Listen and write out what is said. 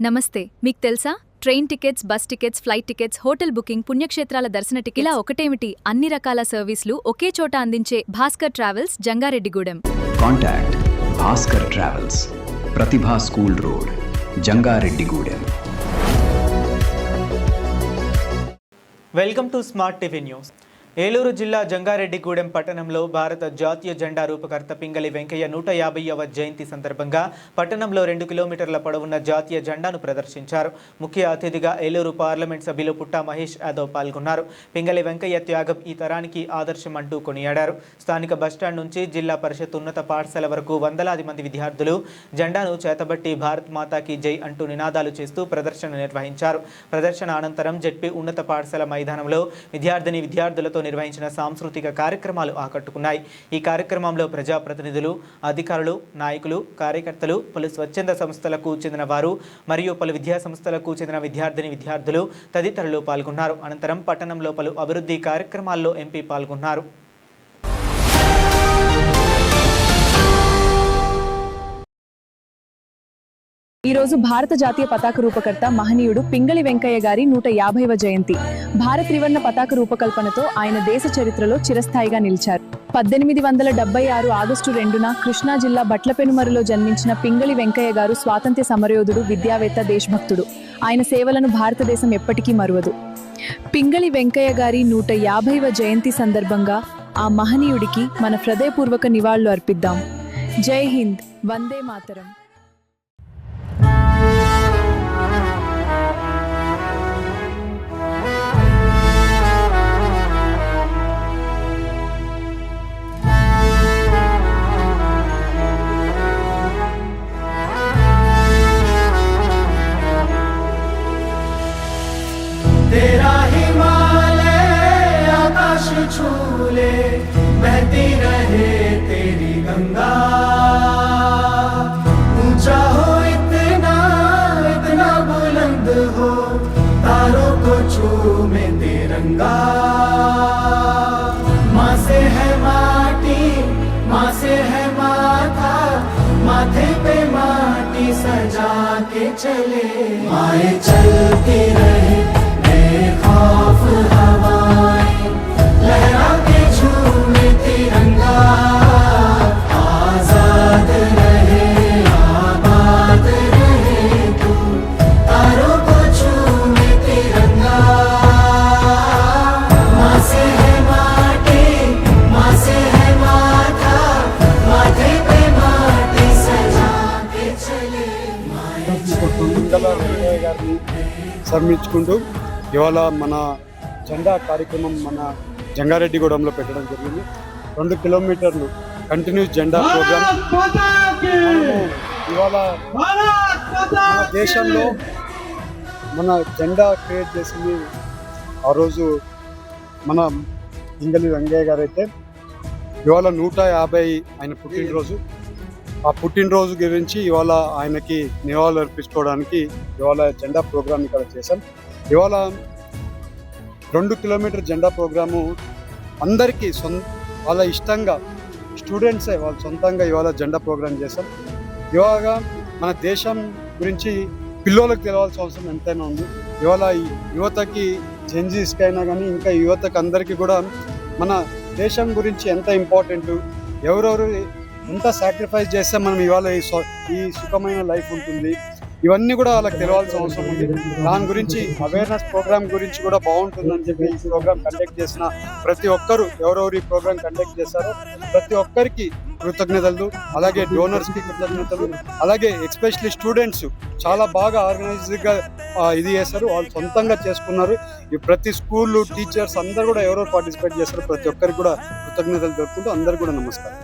నమస్తే. మీకు తెలుసా? Train tickets, bus tickets, flight tickets, hotel booking, పుణ్యక్షేత్రాల దర్శన టికెట్ ఇలా ఒకటేమిటి అన్ని రకాల సర్వీసులు ఒకే చోట అందించే Bhaskar travels, Jangareddygudem. Contact Bhaskar travels, Pratibha school road, Jangareddygudem. Welcome to smart TV news. Eluru జిల్లా జంగారెడ్డిగూడెం పట్టణంలో భారత జాతీయ జెండా రూపకర్త పింగళి వెంకయ్య 150వ జయంతి సందర్భంగా పట్టణంలో 2 కిలోమీటర్ల పొడవున్న జాతీయ జెండాను ప్రదర్శించారు. ముఖ్య అతిథిగా ఏలూరు పార్లమెంట్ సభ్యులు పుట్టా మహేష్ యాదవ్ పాల్గొన్నారు. పింగళి వెంకయ్య త్యాగం ఈ తరానికి ఆదర్శం అంటూ కొనియాడారు. స్థానిక బస్టాండ్ నుంచి జిల్లా పరిషత్ ఉన్నత పాఠశాల వరకు వందలాది మంది విద్యార్థులు జెండాను చేతబట్టి భారత్ మాతాకి జై అంటూ నినాదాలు చేస్తూ ప్రదర్శన నిర్వహించారు. ప్రదర్శన అనంతరం జెడ్పీ ఉన్నత పాఠశాల మైదానంలో విద్యార్థులతో నిర్వహించిన సాంస్కృతిక కార్యక్రమాలు ఆకట్టుకున్నాయి. ఈ కార్యక్రమంలో ప్రజాప్రతినిధులు, అధికారులు, నాయకులు, కార్యకర్తలు, పలు స్వచ్ఛంద సంస్థలకు చెందిన వారు మరియు పలు విద్యా సంస్థలకు చెందిన విద్యార్థులు తదితరులు పాల్గొన్నారు. అనంతరం పట్టణంలో పలు అభివృద్ధి కార్యక్రమాల్లో ఎంపీ పాల్గొన్నారు. ఈరోజు భారత జాతీయ పతాక రూపకర్త మహనీయుడు పింగళి వెంకయ్య గారి 150వ జయంతి. భారత త్రివర్ణ పతాక రూపకల్పనతో ఆయన దేశ చరిత్రలో చిరస్థాయిగా నిలిచారు. 1876 ఆగస్టు 2న కృష్ణా జిల్లా బట్లపెనుమరులో జన్మించిన పింగళి వెంకయ్య గారు స్వాతంత్ర్య సమరయోధుడు, విద్యావేత్త, దేశభక్తుడు. ఆయన సేవలను భారతదేశం ఎప్పటికీ మరువదు. పింగళి వెంకయ్య గారి 150వ జయంతి సందర్భంగా ఆ మహనీయుడికి మన హృదయపూర్వక నివాళులు అర్పిద్దాం. జై హింద్, వందే మాతరం. तेरा हिमालय आकाश छूले, बहती रहे तेरी गंगा. ऊंचा हो इतना इतना बुलंद हो, तारों को चूमे तिरंगा. माँ से है माटी, माँ से है माथा, माथे पे माटी सजा के चले. माए चलती रहे खौफ हवाएं, लहरा के झूमे तिरंगा. आजाद रहे आबाद रहे तू, तारों को झूमे तिरंगा. माँ से है माटी, माँ से है माथा, माथे पे माटी सजा के चले. శర్మించుకుంటూ ఇవాళ మన జెండా కార్యక్రమం మన జంగారెడ్డిగూడెంలో పెట్టడం జరిగింది. 2 కిలోమీటర్లు కంటిన్యూస్ జెండా ప్రోగ్రామ్. ఇవాళ మన దేశంలో మన జెండా క్రియేట్ చేసింది ఆ రోజు మన పింగళి వెంకయ్య గారు. అయితే ఇవాళ 150 ఆయన పుట్టినరోజు. ఆ పుట్టినరోజు గురించి ఇవాళ ఆయనకి నివాళులు అర్పించుకోవడానికి ఇవాళ జెండా ప్రోగ్రామ్ ఇక్కడ చేశాం. ఇవాళ 2 కిలోమీటర్ జెండా ప్రోగ్రాము అందరికీ వాళ్ళ ఇష్టంగా స్టూడెంట్సే వాళ్ళ సొంతంగా ఇవాళ జెండా ప్రోగ్రాం చేశాం. ఇవాళ మన దేశం గురించి పిల్లలకు తెలవాల్సిన అవసరం ఎంతైనా ఉంది. ఇవాళ ఈ యువతకి, జెన్జీస్కైనా కానీ ఇంకా యువతకి అందరికీ కూడా మన దేశం గురించి ఎంత ఇంపార్టెంట్, ఎవరెవరు ఎంత సాక్రిఫైస్ చేస్తే మనం ఇవాళ ఈ సుఖమైన లైఫ్ ఉంటుంది, ఇవన్నీ కూడా వాళ్ళకి తెలవాల్సిన అవసరం ఉంది. దాని గురించి అవేర్నెస్ ప్రోగ్రామ్ గురించి కూడా బాగుంటుందని చెప్పి ఈ ప్రోగ్రామ్ కండక్ట్ చేసిన ప్రతి ఒక్కరు, ఎవరెవరు ఈ ప్రోగ్రామ్ కండక్ట్ చేశారో ప్రతి ఒక్కరికి కృతజ్ఞతలు. అలాగే డోనర్స్కి కృతజ్ఞతలు. అలాగే ఎస్పెషల్లీ స్టూడెంట్స్ చాలా బాగా ఆర్గనైజ్డ్గా ఇది చేశారు, వాళ్ళు సొంతంగా చేసుకున్నారు. ఈ ప్రతి స్కూళ్ళు, టీచర్స్ అందరూ కూడా ఎవరెవరు పార్టిసిపేట్ చేశారు ప్రతి ఒక్కరికి కూడా కృతజ్ఞతలు తెలుపుకుంటూ అందరికీ కూడా నమస్కారం.